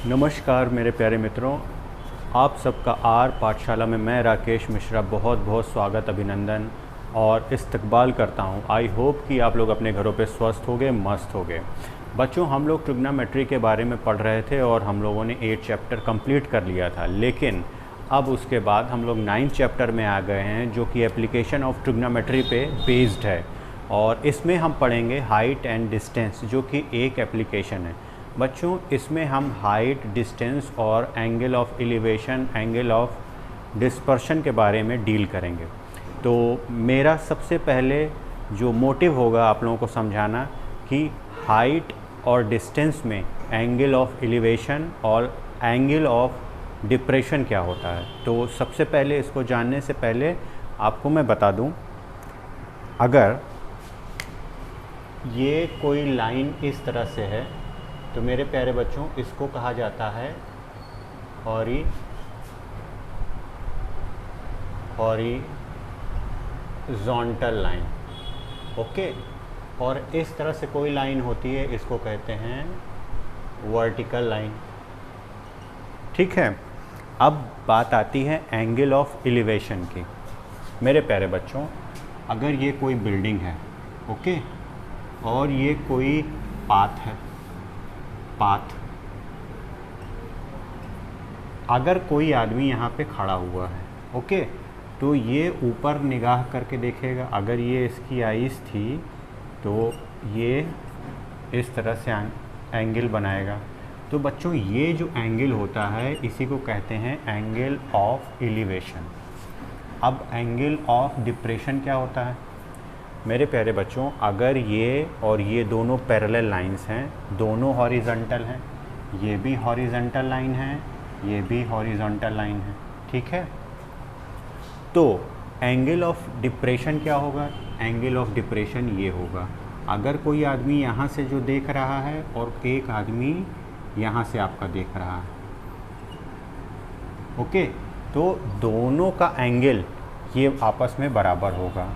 नमस्कार मेरे प्यारे मित्रों, आप सबका आर पाठशाला में मैं राकेश मिश्रा बहुत बहुत स्वागत, अभिनंदन और इस्तकबाल करता हूं। आई होप कि आप लोग अपने घरों पे स्वस्थ होंगे, मस्त होंगे। बच्चों, हम लोग ट्रिग्नोमेट्री के बारे में पढ़ रहे थे और हम लोगों ने 8 चैप्टर कंप्लीट कर लिया था, लेकिन अब उसके बाद हम लोग 9th चैप्टर में आ गए हैं जो कि एप्लीकेशन ऑफ ट्रिग्नोमेट्री पे बेस्ड है। और इसमें हम पढ़ेंगे हाइट एंड डिस्टेंस, जो कि एक एप्लीकेशन है। बच्चों, इसमें हम हाइट, डिस्टेंस और angle of elevation, angle of dispersion के बारे में डील करेंगे। तो मेरा सबसे पहले जो मोटिव होगा आप लोगों को समझाना कि हाइट और डिस्टेंस में एंगल ऑफ एलिवेशन और एंगल ऑफ डिप्रेशन क्या होता है। तो सबसे पहले इसको जानने से पहले आपको मैं बता दूं, अगर ये कोई लाइन इस तरह से है तो मेरे प्यारे बच्चों इसको कहा जाता है हॉरिजॉन्टल लाइन। ओके, और इस तरह से कोई लाइन होती है, इसको कहते हैं वर्टिकल लाइन। ठीक है, अब बात आती है एंगल ऑफ एलिवेशन की। मेरे प्यारे बच्चों, अगर ये कोई बिल्डिंग है, ओके, और ये कोई पाथ है, अगर कोई आदमी यहाँ पे खड़ा हुआ है, ओके, तो ये ऊपर निगाह करके देखेगा। अगर ये इसकी आइज़ थी तो ये इस तरह से एंगल बनाएगा। तो बच्चों, ये जो एंगल होता है इसी को कहते हैं एंगल ऑफ एलिवेशन। अब एंगल ऑफ डिप्रेशन क्या होता है? मेरे प्यारे बच्चों, अगर ये और ये दोनों पैरेलल लाइंस हैं, दोनों हॉरिजॉन्टल हैं, ये भी हॉरिजॉन्टल लाइन है, ये भी हॉरिजॉन्टल लाइन है, ठीक है, तो एंगल ऑफ डिप्रेशन क्या होगा? एंगल ऑफ डिप्रेशन ये होगा, अगर कोई आदमी यहाँ से जो देख रहा है और एक आदमी यहाँ से आपका देख रहा है, ओके, तो दोनों का एंगल ये आपस में बराबर होगा।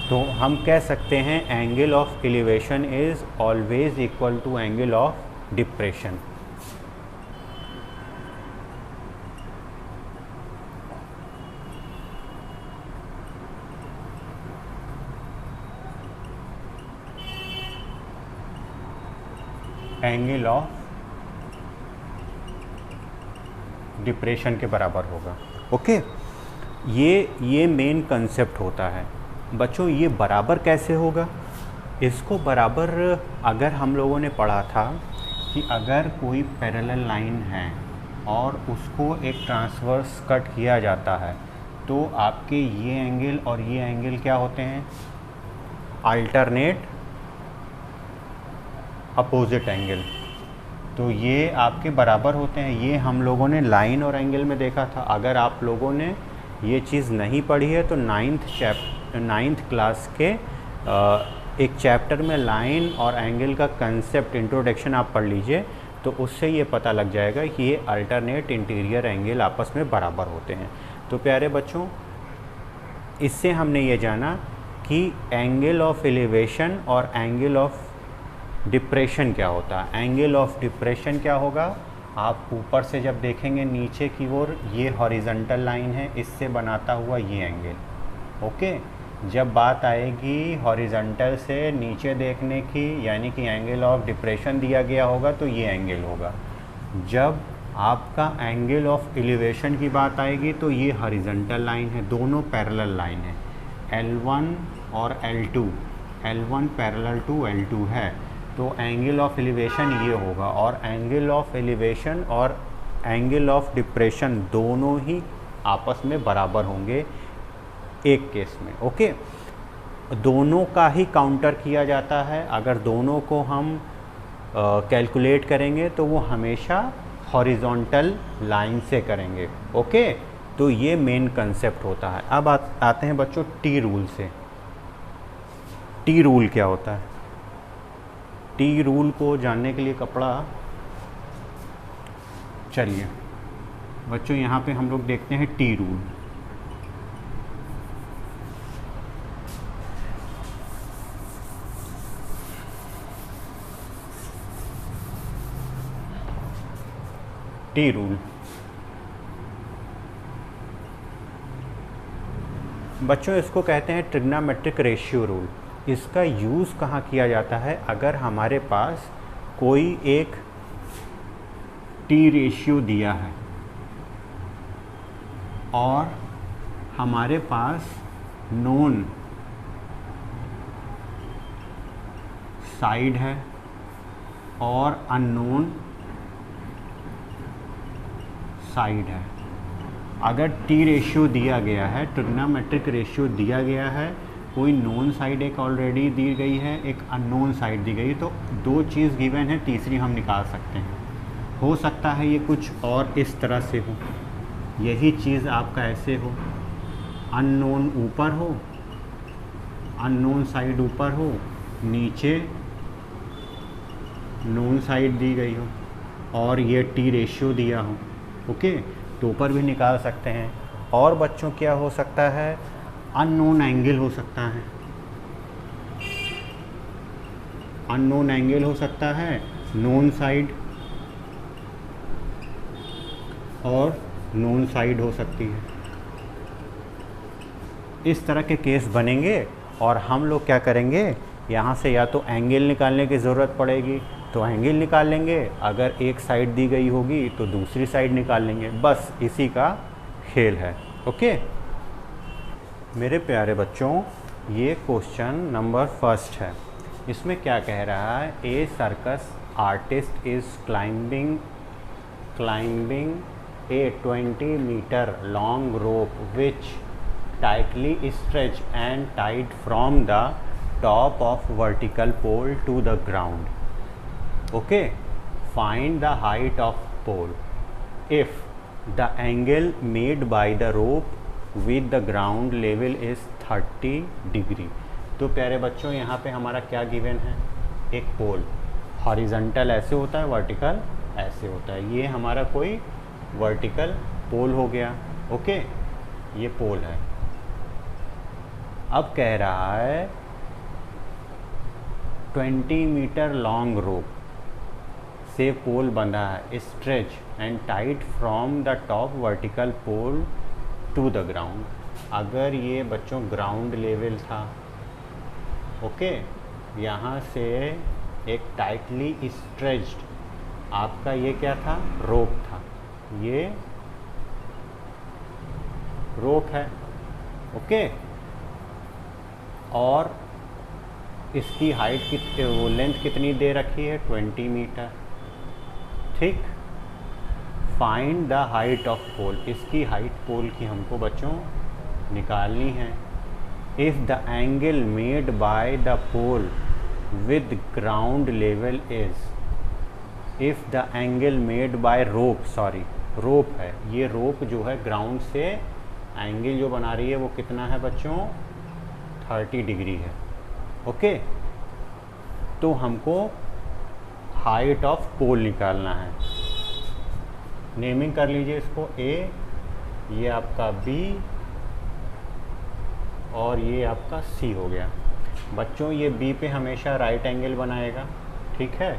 तो हम कह सकते हैं angle of elevation is always equal to angle of depression. Angle of depression के बराबर होगा। ओके, ये मेन कंसेप्ट होता है। बच्चों, ये बराबर कैसे होगा? इसको बराबर अगर हम लोगों ने पढ़ा था कि अगर कोई पैरेलल लाइन है और उसको एक ट्रांसवर्स कट किया जाता है तो आपके ये एंगल और ये एंगल क्या होते हैं? Alternate opposite angle. तो ये आपके बराबर होते हैं। ये हम लोगों ने लाइन और एंगल में देखा था। अगर आप लोगों ने ये चीज़ नहीं पढ़ी है तो 9th क्लास के एक चैप्टर में लाइन और एंगल का कंसेप्ट इंट्रोडक्शन आप पढ़ लीजिए, तो उससे ये पता लग जाएगा कि ये अल्टरनेट इंटीरियर एंगल आपस में बराबर होते हैं। तो प्यारे बच्चों, इससे हमने ये जाना कि एंगल ऑफ एलिवेशन और एंगल ऑफ डिप्रेशन क्या होता है। एंगल ऑफ डिप्रेशन क्या होगा? आप ऊपर से जब देखेंगे नीचे की ओर, ये हॉरिजॉन्टल लाइन है, इससे बनाता हुआ ये एंगल। ओके, जब बात आएगी हॉरिजॉन्टल से नीचे देखने की, यानी कि एंगल ऑफ डिप्रेशन दिया गया होगा, तो ये एंगल होगा। जब आपका एंगल ऑफ एलिवेशन की बात आएगी तो ये हॉरिजॉन्टल लाइन है, दोनों पैरेलल लाइन है, L1 और L2, L1 parallel to L2 है, तो एंगल ऑफ एलिवेशन ये होगा। और एंगल ऑफ एलिवेशन और एंगल ऑफ डिप्रेशन दोनों ही आपस में बराबर होंगे एक केस में। ओके, दोनों का ही काउंटर किया जाता है। अगर दोनों को हम कैलकुलेट करेंगे तो वो हमेशा हॉरिजॉन्टल लाइन से करेंगे। ओके, तो ये मेन कंसेप्ट होता है। अब आते हैं बच्चों टी रूल से। टी रूल क्या होता है? टी रूल को जानने के लिए कपड़ा, चलिए बच्चों यहाँ पे हम लोग देखते हैं टी रूल। T rule. बच्चों इसको कहते हैं ट्रिग्नोमेट्रिक रेशियो रूल। इसका यूज़ कहाँ किया जाता है? अगर हमारे पास कोई एक टी रेशियो दिया है और हमारे पास नोन साइड है और अननोन साइड है। अगर टी रेशियो दिया गया है, ट्रिग्नोमेट्रिक रेशियो दिया गया है, कोई नोन साइड एक ऑलरेडी दी गई है, एक अननोन साइड दी गई, तो दो चीज़ गिवन है, तीसरी हम निकाल सकते हैं। हो सकता है ये कुछ और इस तरह से हो, यही चीज़ आपका ऐसे हो, अननोन ऊपर हो, अननोन साइड ऊपर हो, नीचे नोन साइड दी गई हो और ये टी रेशियो दिया हो। ओके, तो ऊपर भी निकाल सकते हैं। और बच्चों क्या हो सकता है? अननोन एंगल हो सकता है, अननोन एंगल हो सकता है, नोन साइड और नोन साइड हो सकती है। इस तरह के केस बनेंगे और हम लोग क्या करेंगे, यहाँ से या तो एंगल निकालने की ज़रूरत पड़ेगी तो एंगल निकाल लेंगे, अगर एक साइड दी गई होगी तो दूसरी साइड निकाल लेंगे। बस इसी का खेल है। ओके मेरे प्यारे बच्चों, ये क्वेश्चन नंबर फर्स्ट है। इसमें क्या कह रहा है? A circus artist is climbing a 20 metre long rope which tightly stretched and tied from the top of vertical pole to the ground. Okay, find the height of pole if the angle made by the rope with the ground level is 30 degree. तो प्यारे बच्चों यहाँ पे हमारा क्या given है? एक पोल, horizontal ऐसे होता है, वर्टिकल ऐसे होता है। ये हमारा कोई वर्टिकल पोल हो गया। ओके, ये पोल है। अब कह रहा है 20 मीटर लॉन्ग रोप से पोल बंधा है, stretch and tight from the top vertical pole to the ground. अगर ये बच्चों ग्राउंड लेवल था, ओके, यहाँ से एक टाइटली स्ट्रेच्ड आपका ये क्या था? रोप था। ये रोप है। ओके, और इसकी हाइट कितनी, वो लेंथ कितनी दे रखी है? 20 मीटर। ठीक, find the height of pole. इसकी हाइट पोल की हमको बच्चों निकालनी है। If the angle made by the pole with ground level is, if the angle made by rope, sorry rope है, ये रोप जो है ग्राउंड से एंगल जो बना रही है वो कितना है बच्चों? 30 डिग्री है। ओके, तो हमको हाइट ऑफ पोल निकालना है। नेमिंग कर लीजिए इसको, ए, ये आपका बी और ये आपका सी हो गया। बच्चों ये बी पे हमेशा राइट एंगल बनाएगा। ठीक है,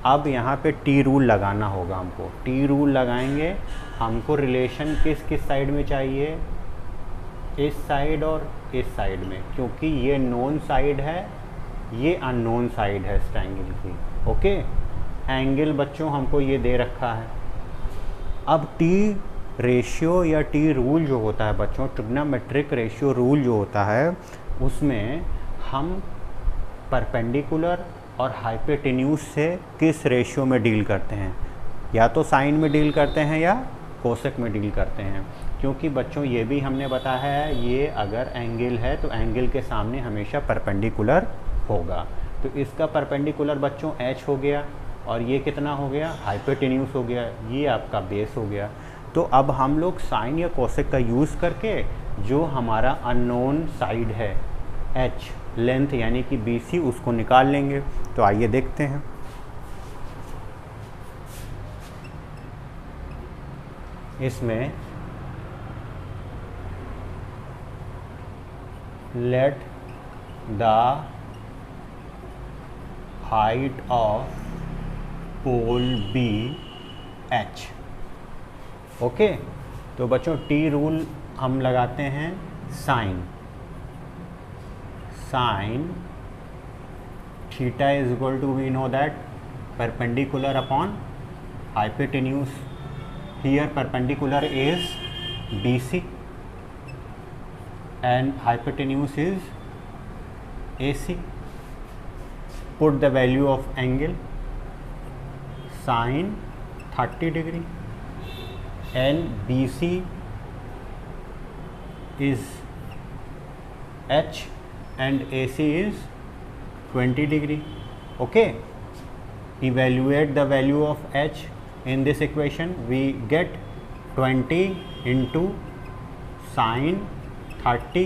अब यहाँ पे टी रूल लगाना होगा हमको। टी रूल लगाएंगे, हमको रिलेशन किस किस साइड में चाहिए? इस साइड और इस साइड में, क्योंकि ये नोन साइड है, ये अननोन साइड है इस ट्रायंगल की। ओके, एंगल बच्चों हमको ये दे रखा है। अब टी रेशियो या टी रूल जो होता है बच्चों, ट्रिग्नोमेट्रिक रेशियो रूल जो होता है, उसमें हम परपेंडिकुलर और हाइपोटेन्यूज से किस रेशियो में डील करते हैं? या तो साइन में डील करते हैं या कोसेक में डील करते हैं। क्योंकि बच्चों ये भी हमने बताया है, ये अगर एंगल है तो एंगल के सामने हमेशा परपेंडिकुलर होगा। तो इसका परपेंडिकुलर बच्चों एच हो गया और ये कितना हो गया? हाइपोटेन्यूज हो गया। ये आपका बेस हो गया। तो अब हम लोग साइन या कोसेक का यूज़ करके जो हमारा अननोन साइड है एच लेंथ यानी कि बी सी, उसको निकाल लेंगे। तो आइए देखते हैं। इसमें let the height of pole be h। Okay, तो बच्चों टी रूल हम लगाते हैं sine theta is equal to, we know that perpendicular upon hypotenuse. Here perpendicular is BC and hypotenuse is AC. Put the value of angle sine 30 degree and BC is H and AC is 20 degree. Okay, evaluate the value of H in this equation. We get 20 into sine 30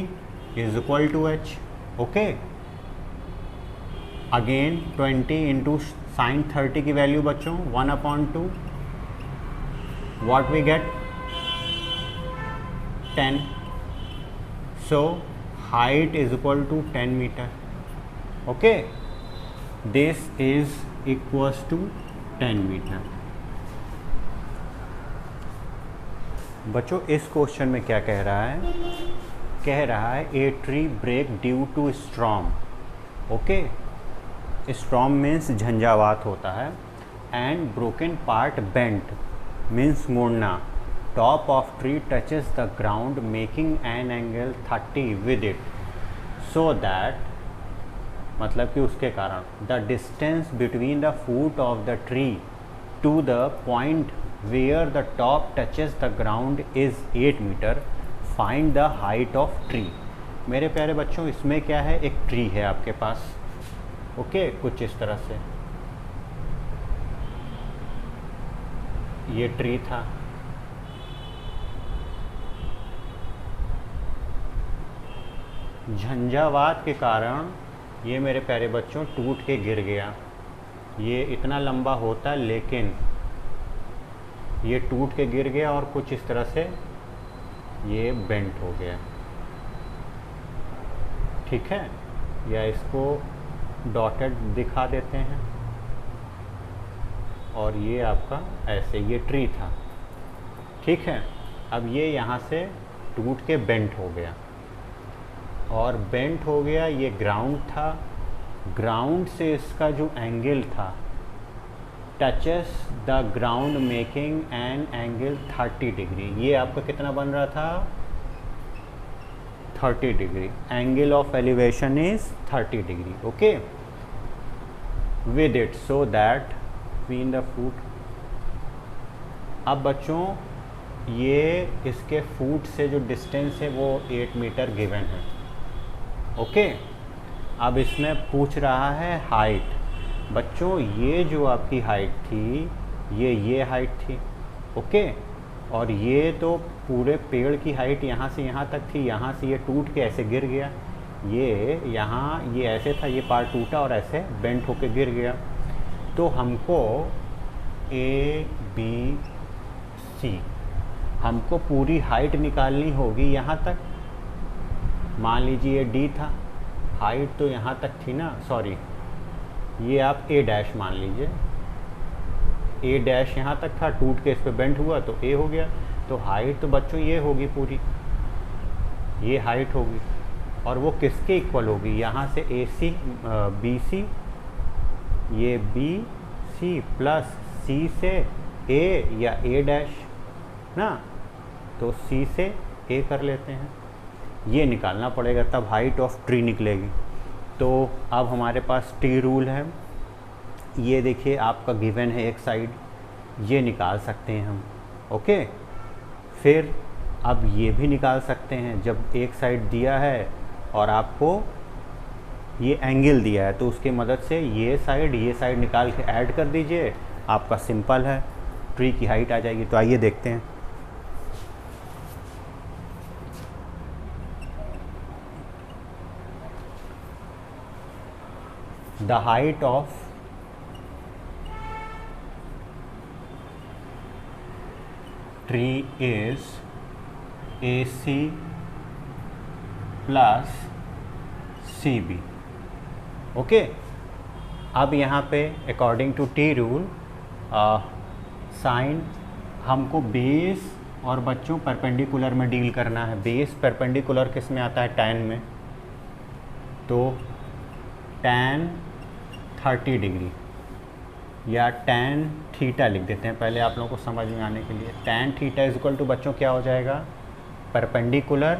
is equal to H. Okay, again 20 into sine 30 की value बच्चों 1/2. what we get 10. so height is equal to 10 meter. okay, this is equals to 10 meter. बच्चों इस question में क्या कह रहा है, कह रहा है a tree break due to storm. Okay, storm means झंझावात होता है. And broken part bent means मोड़ना. Top of tree touches the ground making an angle 30 with it, so that मतलब कि उसके कारण the distance between the foot of the tree to the point where the top touches the ground is 8 meter. find the height of tree. मेरे प्यारे बच्चों इसमें क्या है, एक ट्री है आपके पास. ओके, कुछ इस तरह से ये ट्री था. झंझावात के कारण ये मेरे प्यारे बच्चों टूट के गिर गया. ये इतना लंबा होता लेकिन ये टूट के गिर गया और कुछ इस तरह से ये बेंट हो गया. ठीक है, या इसको डॉटेड दिखा देते हैं. और ये आपका ऐसे ये ट्री था. ठीक है, अब ये यहाँ से टूट के बेंट हो गया और बेंट हो गया. ये ग्राउंड था, ग्राउंड से इसका जो एंगल था touches the ground making an angle 30 degree. ये आपका कितना बन रहा था, 30 degree. Angle of elevation is 30 degree. Okay, with it so that been the foot. अब बच्चों ये इसके फूट से जो डिस्टेंस है वो 8 मीटर गिवन है. ओके, अब इसमें पूछ रहा है हाइट. बच्चों ये जो आपकी हाइट थी ये हाइट थी. ओके, और ये तो पूरे पेड़ की हाइट यहाँ से यहाँ तक थी. यहाँ से ये टूट के ऐसे गिर गया. ये यहाँ ये ऐसे था, ये पार्ट टूटा और ऐसे बेंट होके गिर गया. तो हमको ABC हमको पूरी हाइट निकालनी होगी यहाँ तक. मान लीजिए ये D था, हाइट तो यहाँ तक थी ना, सॉरी ये आप A डैश मान लीजिए. A डैश यहाँ तक था, टूट के इस पर बेंट हुआ तो A हो गया. तो हाइट तो बच्चों ये होगी पूरी, ये हाइट होगी. और वो किसके इक्वल होगी, यहाँ से AC BC, ये BC प्लस C से A या A डैश ना, तो C से A कर लेते हैं. ये निकालना पड़ेगा तब हाइट ऑफ ट्री निकलेगी. तो अब हमारे पास टी रूल है. ये देखिए आपका गिवन है एक साइड, ये निकाल सकते हैं हम. ओके, फिर अब ये भी निकाल सकते हैं. जब एक साइड दिया है और आपको ये एंगल दिया है तो उसकी मदद से ये साइड निकाल के ऐड कर दीजिए. आपका सिंपल है, ट्री की हाइट आ जाएगी. तो आइए देखते हैं. The height of tree is AC plus CB. Okay, अब यहाँ पे according to T rule sine हमको 20 और बच्चों परपेंडिकुलर में डील करना है। बेस परपेंडिकुलर किस में आता है? tan में। तो tan 30 डिग्री या tan थीटा लिख देते हैं पहले आप लोगों को समझ में आने के लिए। tan theta is equal to बच्चों क्या हो जाएगा? Perpendicular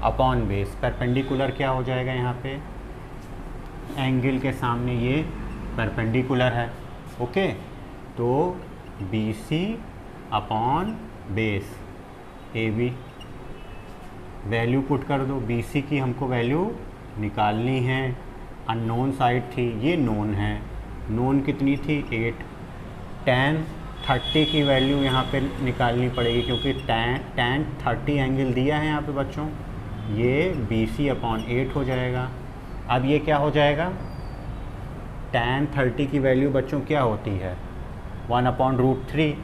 upon base. परपेंडिकुलर क्या हो जाएगा यहाँ पे? एंगल के सामने ये परपेंडिकुलर है। ओके, तो BC upon base AB। Value put कर दो। BC की हमको वैल्यू निकालनी है। अननोन साइड थी, ये नोन है। नोन कितनी थी? 8। tan 30 की वैल्यू यहाँ पे निकालनी पड़ेगी क्योंकि tan 30 एंगल दिया है यहाँ पे बच्चों। ये BC अपॉन 8 हो जाएगा। अब ये क्या हो जाएगा? tan 30 की वैल्यू बच्चों क्या होती है? 1/√3।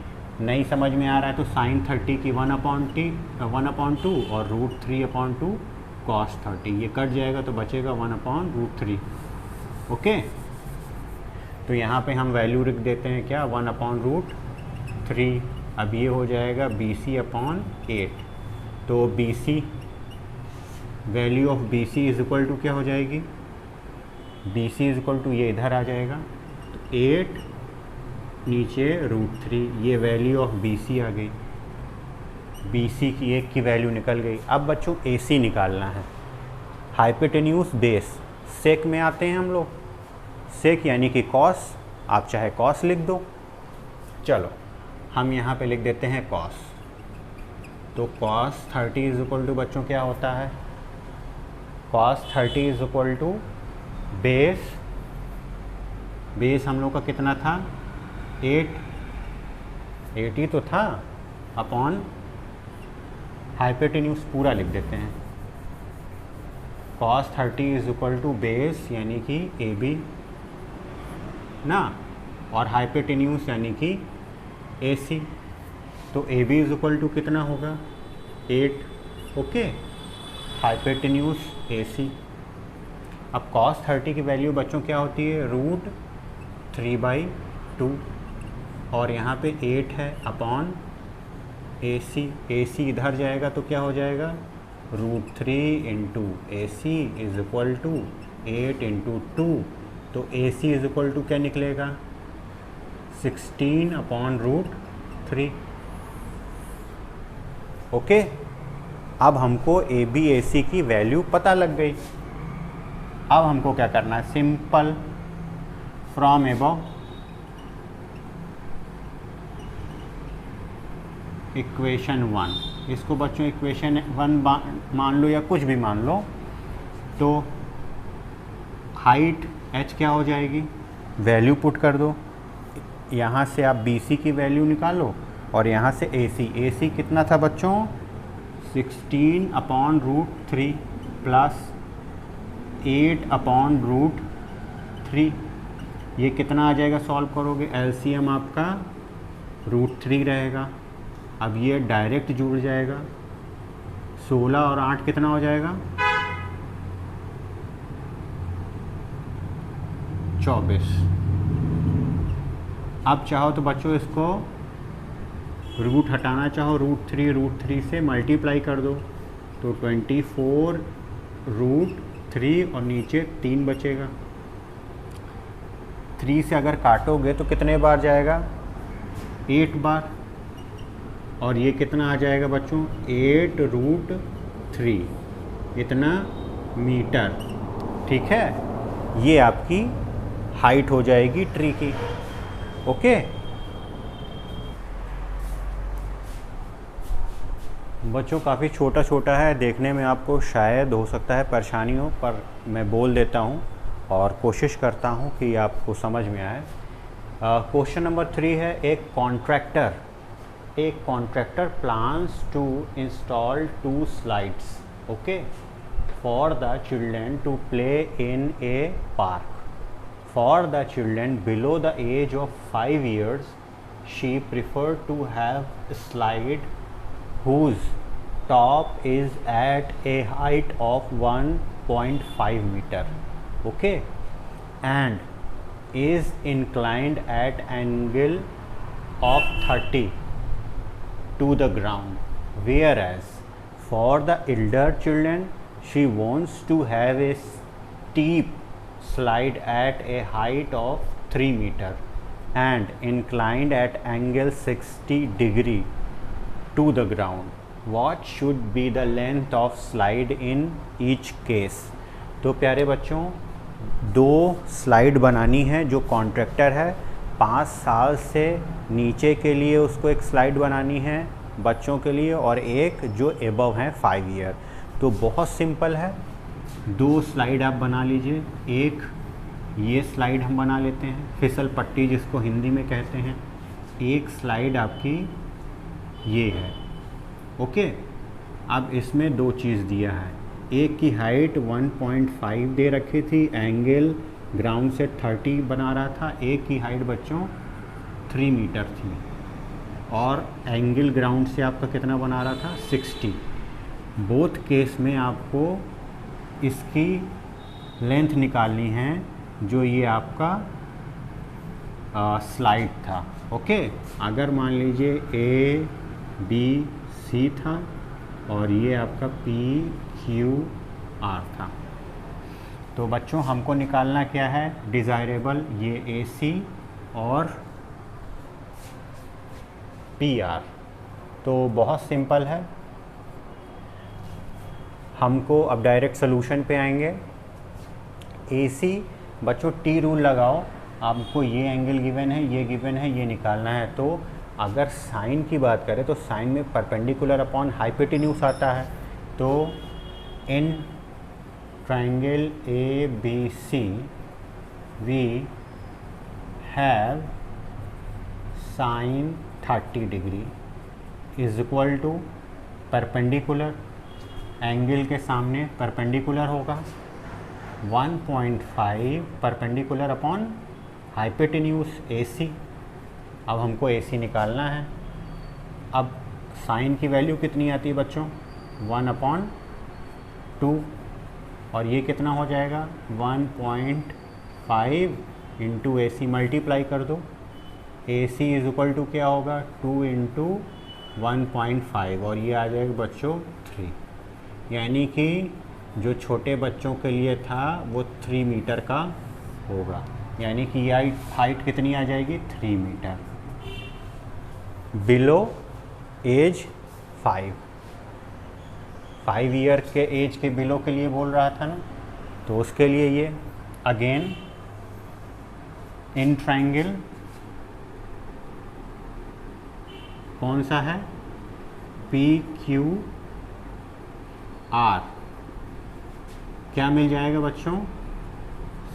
नहीं समझ में आ रहा है तो sin 30 की 1/2 और √3/2 cos 30। ये कट जाएगा तो बचेगा 1/√3। ओके, तो यहाँ पे हम वैल्यू लिख देते हैं क्या? 1/√3। अब ये हो जाएगा BC अपॉन 8। तो BC, value of BC is equal to क्या हो जाएगी? BC इज इक्वल टू ये इधर आ जाएगा तो 8 नीचे √3। ये वैल्यू ऑफ BC आ गई। BC की एक की वैल्यू निकल गई। अब बच्चों AC निकालना है। हाइपोटेन्यूज बेस सेक में आते हैं हम लोग। सेक यानी कि कॉस, आप चाहे कॉस लिख दो। चलो हम यहाँ पे लिख देते हैं कॉस। तो cos 30 इज इक्वल टू बच्चों क्या होता है? cos 30 is equal to base हम लोग का कितना था? 8 ही तो था, अपॉन हाइपोटेन्यूज पूरा लिख देते हैं। cos 30 is equal to base यानी कि AB ना, और हाइपोटेन्यूज यानी कि AC। तो AB इज इक्वल टू कितना होगा? 8। Okay, hypotenuse AC। अब cos 30 की वैल्यू बच्चों क्या होती है? √3/2 और यहाँ पे 8 है अपॉन AC इधर जाएगा तो क्या हो जाएगा? √3 into AC is equal to 8 into 2। तो AC इज इक्वल टू क्या निकलेगा? 16/√3। ओके, अब हमको AB/AC की वैल्यू पता लग गई। अब हमको क्या करना है? सिंपल फ्रॉम अबव इक्वेशन 1, इसको बच्चों इक्वेशन 1 मान लो या कुछ भी मान लो। तो हाइट h क्या हो जाएगी? वैल्यू पुट कर दो। यहाँ से आप BC की वैल्यू निकालो और यहाँ से AC कितना था बच्चों? 16/√3 प्लस 8/√3। ये कितना आ जाएगा? सॉल्व करोगे LCM आपका √3 रहेगा। अब ये डायरेक्ट जुड़ जाएगा। 16 और 8 कितना हो जाएगा? 24। अब चाहो तो बच्चों इसको रूट हटाना चाहो, √3 से मल्टीप्लाई कर दो तो 24√3 और नीचे 3 बचेगा। 3 से अगर काटोगे तो कितने बार जाएगा? 8 बार। और ये कितना आ जाएगा बच्चों? 8√3 इतना मीटर। ठीक है, ये आपकी हाइट हो जाएगी ट्री की। ओके, बच्चों काफ़ी छोटा है, देखने में आपको शायद हो सकता है परेशानी हो, पर मैं बोल देता हूँ और कोशिश करता हूँ कि आपको समझ में आए। क्वेश्चन नंबर 3 है, एक contractor plans to install 2 slides okay for the children to play in a park. For the children below the age of 5 years, she preferred to have a slide whose top is at a height of 1.5 meter, okay, and is inclined at angle of 30 to the ground, whereas for the elder children she wants to have a steep slide at a height of 3 meter and inclined at angle 60 degree to the ground. What should be the length of slide in each case? तो प्यारे बच्चों, दो slide बनानी है जो contractor है 5 साल से नीचे के लिए उसको एक स्लाइड बनानी है बच्चों के लिए, और एक जो एबव है 5 ईयर। तो बहुत सिंपल है, दो स्लाइड आप बना लीजिए। एक ये स्लाइड हम बना लेते हैं, फिसल पट्टी जिसको हिंदी में कहते हैं। एक स्लाइड आपकी ये है, ओके। अब इसमें दो चीज़ दिया है, एक की हाइट 1.5 दे रखी थी, एंगल ग्राउंड से 30 बना रहा था। एक की हाइट बच्चों 3 मीटर थी और एंगल ग्राउंड से आपका कितना बना रहा था 60। बोथ केस में आपको इसकी लेंथ निकालनी है जो ये आपका स्लाइड था, ओके। अगर मान लीजिए A B C था और ये आपका P Q R था, तो बच्चों हमको निकालना क्या है, डिज़ायरेबल ये AC और PR। तो बहुत सिंपल है, हमको अब डायरेक्ट सोल्यूशन पे आएंगे। AC बच्चों T रूल लगाओ, आपको ये एंगल गिवन है, ये गिवन है, ये निकालना है। तो अगर साइन की बात करें तो साइन में परपेंडिकुलर अपॉन हाइपोटेन्यूज आता है। तो in triangle ABC we have sine 30 degree is equal to perpendicular, angle के सामने परपेंडिकुलर होगा 1.5 परपेंडिकुलर अपॉन हाइपोटेन्यूज AC। अब हमको AC निकालना है। अब साइन की वैल्यू कितनी आती है बच्चों, 1/2, और ये कितना हो जाएगा 1.5 इंटू AC मल्टीप्लाई कर दो। AC इज इक्वल टू क्या होगा 2 इंटू 1.5 और ये आ जाएगा बच्चों 3। यानी कि जो छोटे बच्चों के लिए था वो 3 मीटर का होगा, यानी कि ये हाइट कितनी आ जाएगी 3 मीटर। बिलो एज 5 ईयर के एज के बिलो के लिए बोल रहा था ना, तो उसके लिए ये अगेन इन ट्राइंगल कौन सा है PQR, क्या मिल जाएगा बच्चों,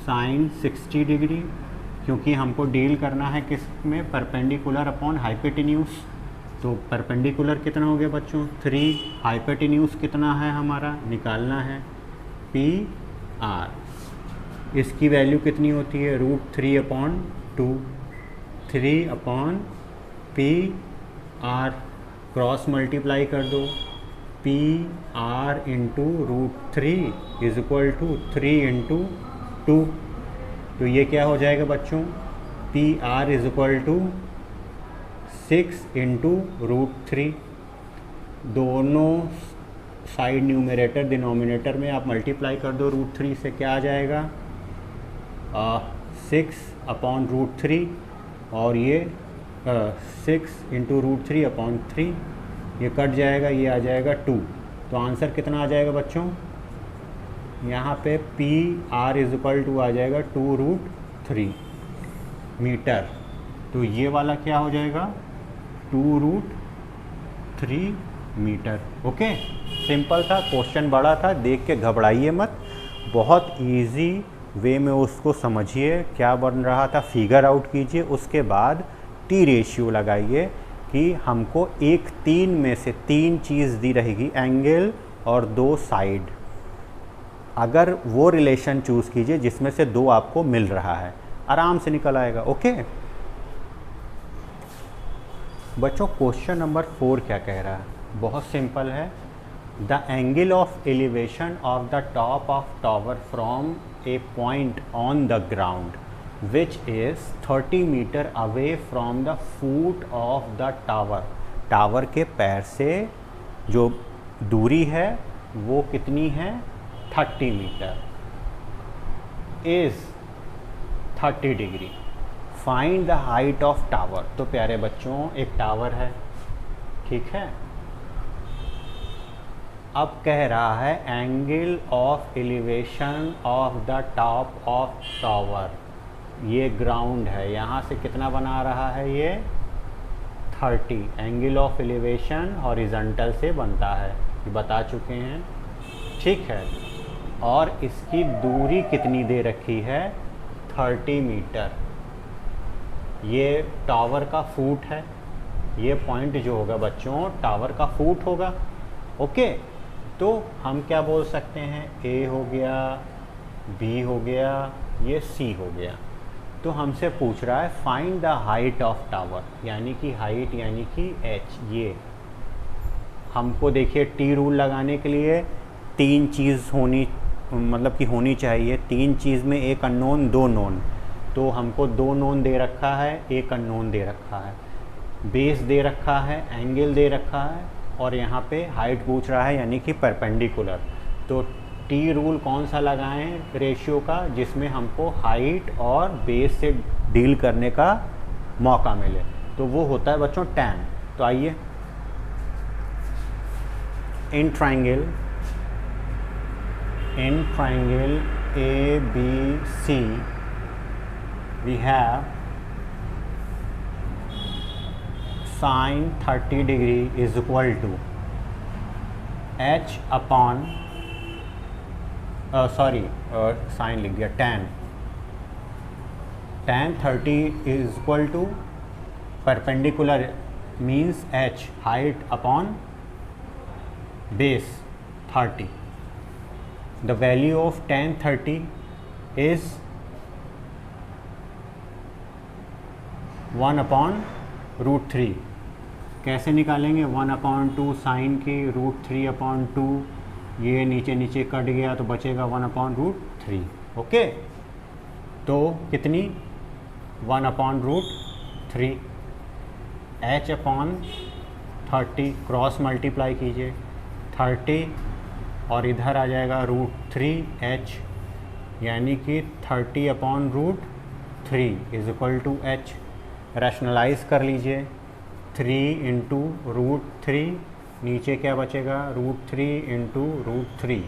साइन 60 डिग्री, क्योंकि हमको डील करना है किस में, परपेंडिकुलर अपॉन हाइपोटेन्यूज। तो परपेंडिकुलर कितना हो गया बच्चों 3, हाइपोटेन्यूज कितना है हमारा निकालना है PR। इसकी वैल्यू कितनी होती है √3/2, 3/PR, क्रॉस मल्टीप्लाई कर दो, PR into √3 is equal to 3 into 2। तो ये क्या हो जाएगा बच्चों, PR is equal to 6 into √3। दोनों साइड न्यूमरेटर डिनोमिनेटर में आप मल्टीप्लाई कर दो √3 से, क्या आ जाएगा 6/√3, और ये 6 इंटू √3/3, ये कट जाएगा, ये आ जाएगा 2। तो आंसर कितना आ जाएगा बच्चों, यहाँ पे PR इज इक्वल टू आ जाएगा 2√3 मीटर। तो ये वाला क्या हो जाएगा 2√3 मीटर, ओके। सिंपल था, क्वेश्चन बड़ा था, देख के घबराइए मत, बहुत इजी वे में उसको समझिए क्या बन रहा था, फिगर आउट कीजिए, उसके बाद T रेशियो लगाइए कि हमको 1/3 में से 3 चीज़ दी रहेगी, एंगल और 2 साइड। अगर वो रिलेशन चूज़ कीजिए जिसमें से 2 आपको मिल रहा है, आराम से निकल आएगा, ओके। बच्चों क्वेश्चन नंबर 4 क्या कह रहा है, बहुत सिंपल है। The angle of elevation of the top of tower from A point on the ground which is 30 meter away from the foot of the tower tower के पैर से जो दूरी है वो कितनी है, 30 metre, is 30 degree. Find the height of tower. तो प्यारे बच्चों एक टावर है, ठीक है। अब कह रहा है angle of elevation of the top of tower. ये ग्राउंड है, यहाँ से कितना बना रहा है ये 30। एंगल ऑफ एलिवेशन हॉरिजॉन्टल से बनता है, ये बता चुके हैं, ठीक है। और इसकी दूरी कितनी दे रखी है, 30 मीटर। ये टावर का फुट है, ये पॉइंट जो होगा बच्चों टावर का फुट होगा, ओके। तो हम क्या बोल सकते हैं, ए हो गया, बी हो गया, ये सी हो गया। तो हमसे पूछ रहा है find the height of tower, यानी कि हाइट यानी कि एच। ये हमको देखिए टी रूल लगाने के लिए 3 चीज़ होनी, मतलब कि होनी चाहिए। 3 चीज़ में एक अननोन 2 नोन। तो हमको 2 नोन दे रखा है, एक अननोन दे रखा है, बेस दे रखा है, एंगल दे रखा है, और यहाँ पे हाइट पूछ रहा है यानी कि परपेंडिकुलर। तो टी रूल कौन सा लगाएं रेशियो का, जिसमें हमको हाइट और बेस से डील करने का मौका मिले। तो वो होता है बच्चों tan। तो आइए इन triangle ABC we have sin 30 degree is equal to h upon sine लिख दिया, tan 30 is equal to perpendicular means h, height upon base 30. The value of tan 30 is 1 upon √3। कैसे निकालेंगे, 1/2 साइन की √3/2, ये नीचे नीचे कट गया तो बचेगा 1/√3, ओके। तो कितनी 1/√3, h अपॉन 30 क्रॉस मल्टीप्लाई कीजिए 30 और इधर आ जाएगा √3h, यानी कि 30/√3 is equal to h। Rationalize कर लीजिए, 3 इंटू √3, नीचे क्या बचेगा √3 इंटू √3,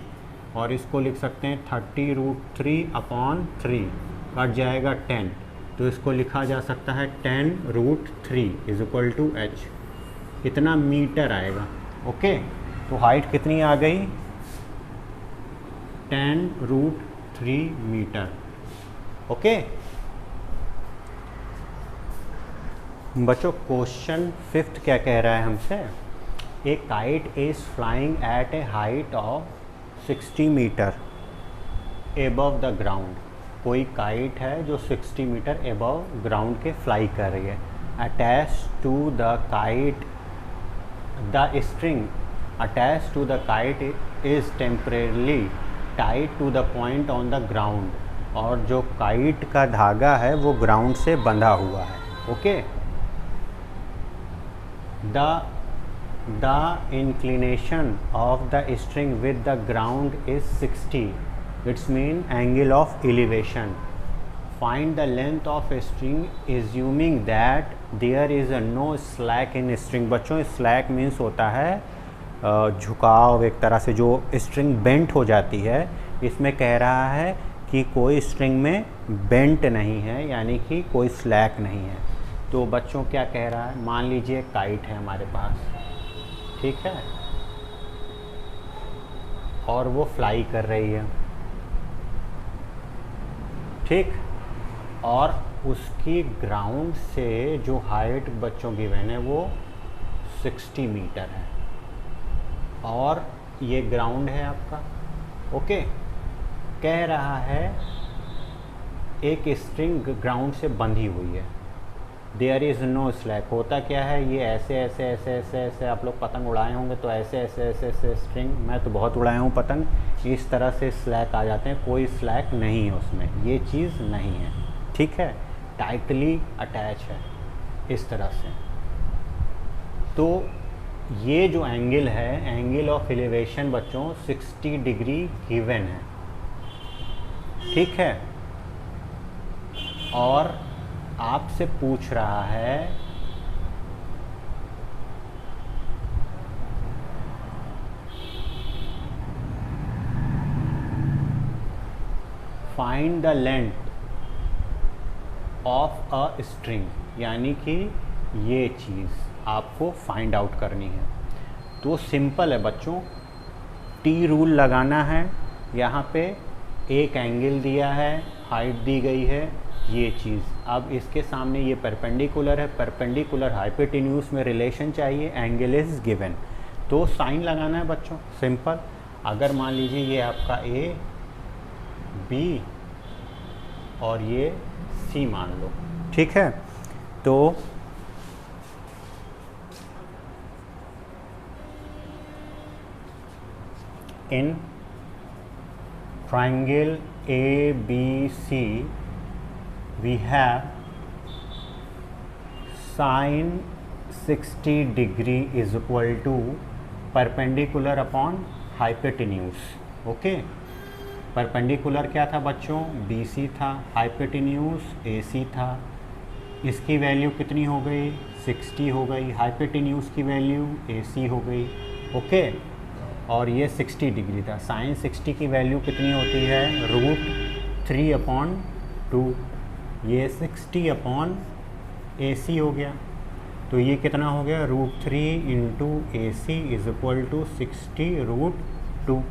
और इसको लिख सकते हैं 30√3/3, कट जाएगा 10, तो इसको लिखा जा सकता है 10√3 इज इक्वल टू h। इतना मीटर आएगा, ओके। तो हाइट कितनी आ गई, 10√3 मीटर, ओके। बच्चों क्वेश्चन 5th क्या कह रहा है हमसे, a kite is flying at a height of 60 metre above the ground. कोई काइट है जो 60 मीटर एबव ग्राउंड के फ्लाई कर रही है। Attach to the kite the string attach to the kite is temporarily tied to the point on the ground. और जो kite का धागा है वो ग्राउंड से बंधा हुआ है, okay. The inclination of the string with the ground is 60. It's mean angle of elevation. Find the length of a string assuming that there is a no slack in string. बच्चों slack means होता है झुकाव, एक तरह से जो string bent हो जाती है। इसमें कह रहा है कि कोई स्ट्रिंग में बेंट नहीं है, यानी कि कोई स्लैक नहीं है। तो बच्चों क्या कह रहा है, मान लीजिए काइट है हमारे पास, ठीक है, और वो फ्लाई कर रही है, ठीक, और उसकी ग्राउंड से जो हाइट बच्चों गिवन है वो 60 मीटर है, और ये ग्राउंड है आपका, ओके। कह रहा है एक स्ट्रिंग ग्राउंड से बंधी हुई है, देयर इज़ नो स्लैक। होता क्या है, ये ऐसे ऐसे ऐसे ऐसे ऐसे आप लोग पतंग उड़ाए होंगे, तो ऐसे ऐसे ऐसे ऐसे स्ट्रिंग, मैं तो बहुत उड़ाया हूँ पतंग, इस तरह से स्लैक आ जाते हैं, कोई स्लैक नहीं है उसमें, ये चीज़ नहीं है, ठीक है, टाइटली अटैच है इस तरह से। तो ये जो एंगल है, एंगल ऑफ एलिवेशन बच्चों 60 डिग्री गिवन है, ठीक है। और आपसे पूछ रहा है find the length of a string, यानी कि ये चीज़ आपको फाइंड आउट करनी है। तो सिंपल है बच्चों, टी रूल लगाना है। यहाँ पे एक एंगल दिया है, हाइट दी गई है, ये चीज़। अब इसके सामने ये परपेंडिकुलर है, परपेंडिकुलर हाइपोटेन्यूज में रिलेशन चाहिए, एंगल इज़ गिवन। तो साइन लगाना है बच्चों, सिंपल। अगर मान लीजिए ये आपका ए बी और ये सी मान लो, ठीक है। तो इन triangle ABC we have sin 60 degree is equal to perpendicular upon hypotenuse। Okay, perpendicular क्या था बच्चों, BC था, हाइपोटेन्यूज AC था। इसकी वैल्यू कितनी हो गई, 60 हो गई, हाइपोटेन्यूज की वैल्यू AC हो गई, ओके। और ये 60 डिग्री था। साइन 60 की वैल्यू कितनी होती है, √3/2। ये 60/AC हो गया, तो ये कितना हो गया, √3 × AC is equal to 60√2।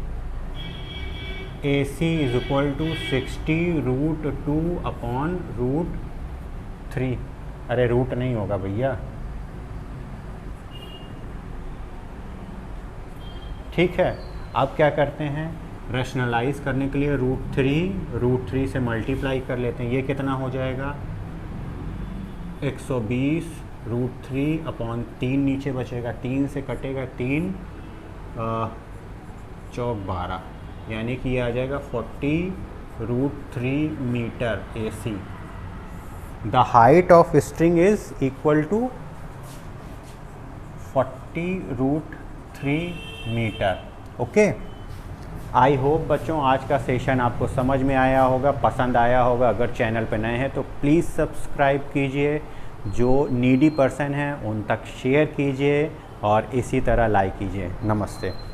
AC is equal to 60√2/√3। अरे रूट नहीं होगा भैया, ठीक है। अब क्या करते हैं, रैशनलाइज करने के लिए √3 से मल्टीप्लाई कर लेते हैं। ये कितना हो जाएगा, 120√3/3 नीचे बचेगा, 3 से कटेगा 3 चौक 12, यानी कि ये आ जाएगा 40√3 metre AC। The height of string is equal to 40√3 metre, okay. I hope बच्चों आज का सेशन आपको समझ में आया होगा, पसंद आया होगा। अगर चैनल पर नए हैं तो प्लीज़ सब्सक्राइब कीजिए, जो नीडी पर्सन हैं उन तक शेयर कीजिए और इसी तरह लाइक कीजिए। नमस्ते।